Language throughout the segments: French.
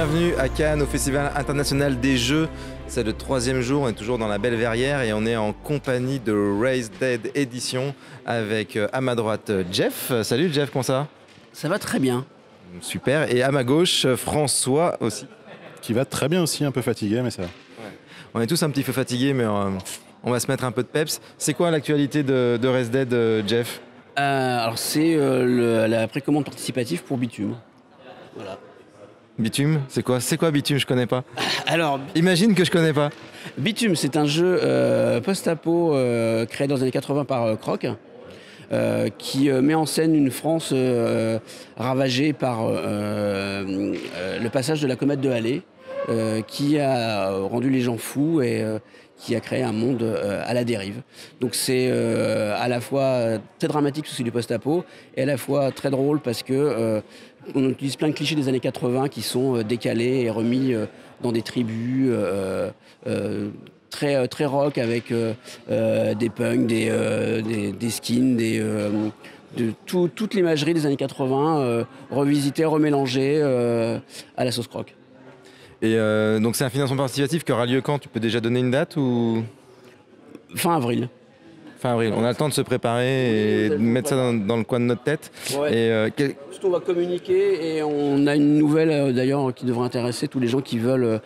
Bienvenue à Cannes au Festival international des jeux. C'est le 3e jour, on est toujours dans la belle verrière et on est en compagnie de Raised Dead Edition avec à ma droite Jeff. Salut Jeff, comment ça va? Ça va très bien. Super. Et à ma gauche François aussi. Qui va très bien aussi, un peu fatigué, mais ça va. Ouais. On est tous un petit peu fatigués, mais on va se mettre un peu de peps. C'est quoi l'actualité de Raised Dead, Jeff? Alors c'est la précommande participative pour Bitume. Voilà. Bitume, c'est quoi? C'est quoi Bitume? Je connais pas. Alors, Imagine que je connais pas. Bitume, c'est un jeu post-apo créé dans les années 80 par Croc, qui met en scène une France ravagée par le passage de la comète de Halley, qui a rendu les gens fous et qui a créé un monde à la dérive. Donc c'est à la fois très dramatique parce que c'est du post-apo et à la fois très drôle parce que on utilise plein de clichés des années 80 qui sont décalés et remis dans des tribus très rock avec des punks, des skins, toute l'imagerie des années 80 revisitée, remélangée à la sauce croque. Et donc c'est un financement participatif qui aura lieu quand? Tu peux déjà donner une date ou... Fin avril. Fin avril. On a le temps de se préparer et de mettre ça dans le coin de notre tête. Ouais. Et, Surtout, on va communiquer et on a une nouvelle d'ailleurs qui devrait intéresser tous les gens qui veulent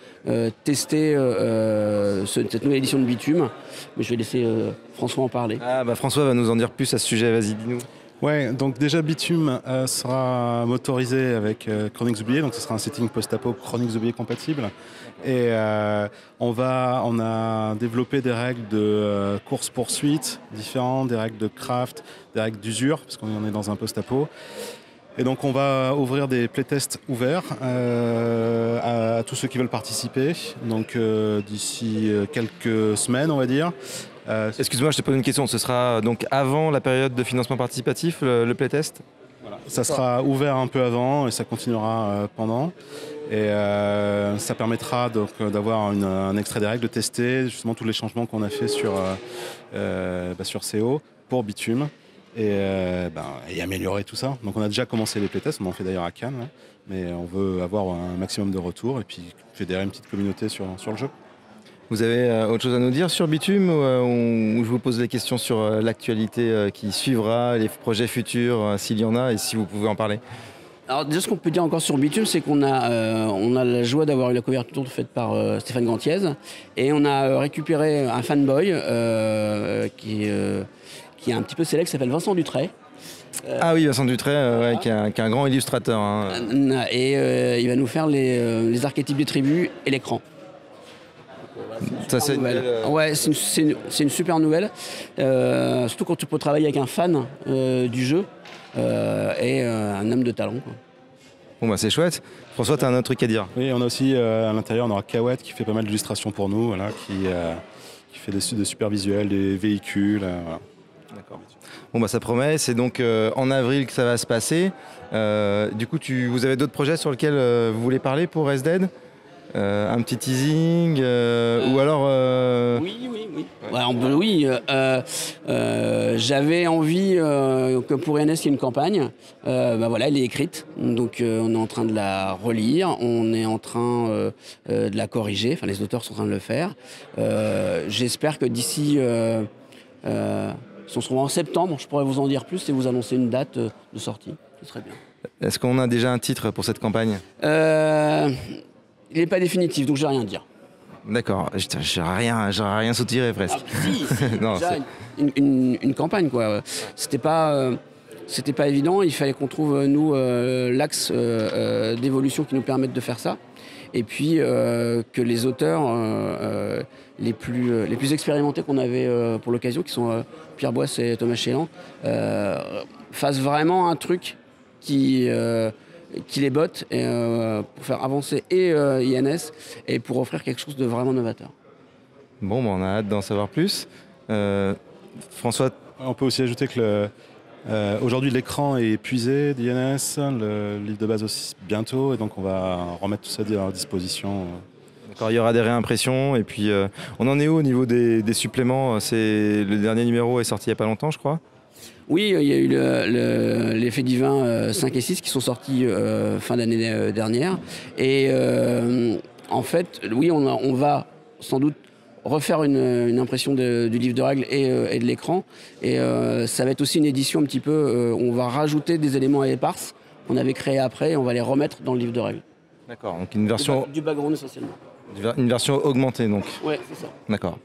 tester cette nouvelle édition de Bitume. Mais je vais laisser François en parler. Ah bah François va nous en dire plus à ce sujet, vas-y dis-nous. Ouais, donc déjà Bitume sera motorisé avec Chroniques Oubliées, donc ce sera un setting post-apo Chroniques Oubliées compatible. Et on a développé des règles de course-poursuite différentes, des règles de craft, des règles d'usure, parce qu'on est dans un post-apo. Et donc on va ouvrir des playtests ouverts à tous ceux qui veulent participer, donc d'ici quelques semaines on va dire. Excuse-moi, je te pose une question, ce sera donc avant la période de financement participatif, le playtest? Voilà. Ça sera ouvert un peu avant et ça continuera pendant. Et ça permettra donc d'avoir un extrait des règles, de tester justement tous les changements qu'on a fait sur CO pour Bitume et améliorer tout ça. Donc on a déjà commencé les playtests, on en fait d'ailleurs à Cannes, hein, mais on veut avoir un maximum de retours et puis fédérer une petite communauté sur le jeu. Vous avez autre chose à nous dire sur Bitume ou je vous pose des questions sur l'actualité qui suivra, les projets futurs, s'il y en a et si vous pouvez en parler? Alors déjà ce qu'on peut dire encore sur Bitume, c'est qu'on a la joie d'avoir eu la couverture faite par Stéphane Gantiez et on a récupéré un fanboy qui est un petit peu célèbre, qui s'appelle Vincent Dutray. Ah oui, Vincent Dutray, qui est un grand illustrateur. Hein. Et il va nous faire les archétypes des tribus et l'écran. Ça, c'est ouais, c'est une super nouvelle, surtout quand tu peux travailler avec un fan du jeu et un homme de talent, quoi. Bon bah c'est chouette. François, tu as un autre truc à dire? Oui, on a aussi à l'intérieur, on aura Kawet qui fait pas mal d'illustrations pour nous, voilà, qui fait des super visuels, des véhicules. Voilà. D'accord. Bon bah ça promet, c'est donc en avril que ça va se passer. Du coup, vous avez d'autres projets sur lesquels vous voulez parler pour Raised Dead? Un petit teasing ou alors Oui. Ouais, oui. J'avais envie que pour INS il y ait une campagne. Voilà, elle est écrite. Donc on est en train de la relire, on est en train de la corriger. Enfin, les auteurs sont en train de le faire. J'espère que d'ici, si on se trouve en septembre, je pourrais vous en dire plus et vous annoncer une date de sortie. Ce serait bien. Est-ce qu'on a déjà un titre pour cette campagne? Il n'est pas définitif, donc je ne vais rien dire. D'accord, j'aurais rien soutiré presque. Ah, si, Non, déjà une campagne, quoi. C'était pas évident, il fallait qu'on trouve, nous, l'axe d'évolution qui nous permette de faire ça. Et puis que les auteurs les plus expérimentés qu'on avait pour l'occasion, qui sont Pierre Boisse et Thomas Chélan, fassent vraiment un truc qui les botte pour faire avancer INS et pour offrir quelque chose de vraiment novateur. Bon, on a hâte d'en savoir plus. François? On peut aussi ajouter que aujourd'hui l'écran est épuisé d'INS, le livre de base aussi bientôt, et donc on va remettre tout ça à disposition. D'accord, il y aura des réimpressions, et puis on en est où au niveau des suppléments? Le dernier numéro est sorti il n'y a pas longtemps, je crois. Oui, il y a eu les Faits divins 5 et 6 qui sont sortis fin d'année dernière. Et en fait, oui, on va sans doute refaire une impression du livre de règles et de l'écran. Et ça va être aussi une édition un petit peu, on va rajouter des éléments à éparses qu'on avait créés après et on va les remettre dans le livre de règles. D'accord, donc une version... Du background essentiellement. Une version augmentée donc. Ouais, c'est ça. D'accord.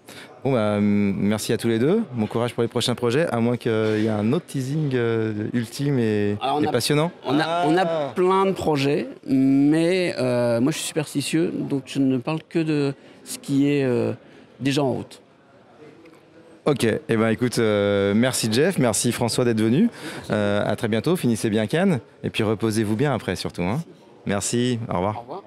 Bon bah merci à tous les deux. Bon courage pour les prochains projets, à moins qu'il y ait un autre teasing ultime et passionnant. On a plein de projets, mais moi je suis superstitieux, donc je ne parle que de ce qui est déjà en route. Ok, et ben écoute, merci Jeff, merci François d'être venu. À très bientôt, finissez bien Cannes, et puis reposez-vous bien après surtout. Hein. Merci, au revoir. Au revoir.